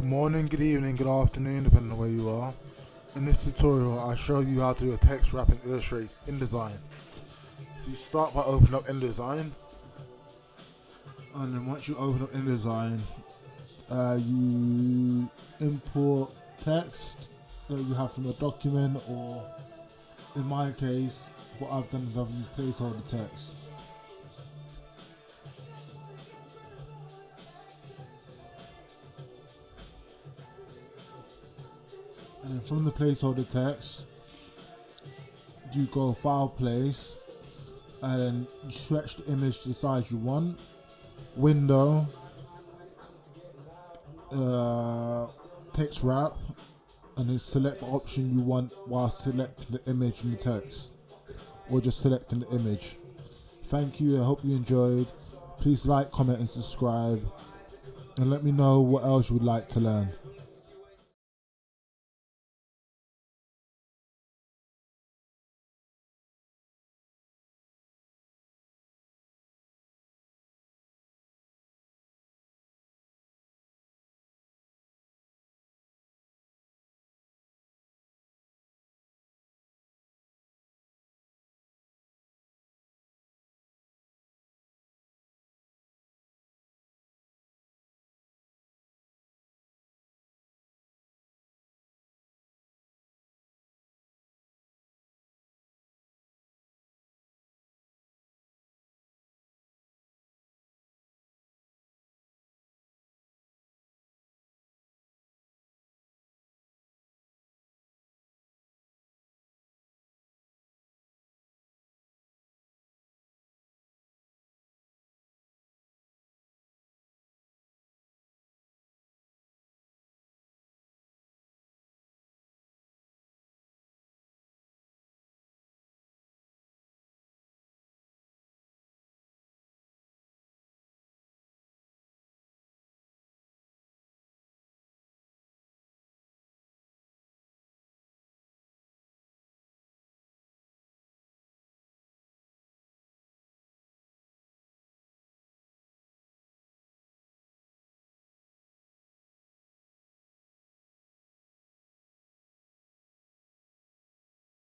Good morning, good evening, good afternoon, depending on where you are. In this tutorial, I'll show you how to do a text wrap in InDesign. So you start by opening up InDesign, and then once you open up InDesign, you import text that you have from a document, or in my case, what I've done is I've used placeholder text. And then from the placeholder text, you go file place, and then you stretch the image to the size you want. Window, text wrap, and then select the option you want while selecting the image and the text, or just selecting the image. Thank you, I hope you enjoyed. Please like, comment and subscribe, and let me know what else you would like to learn.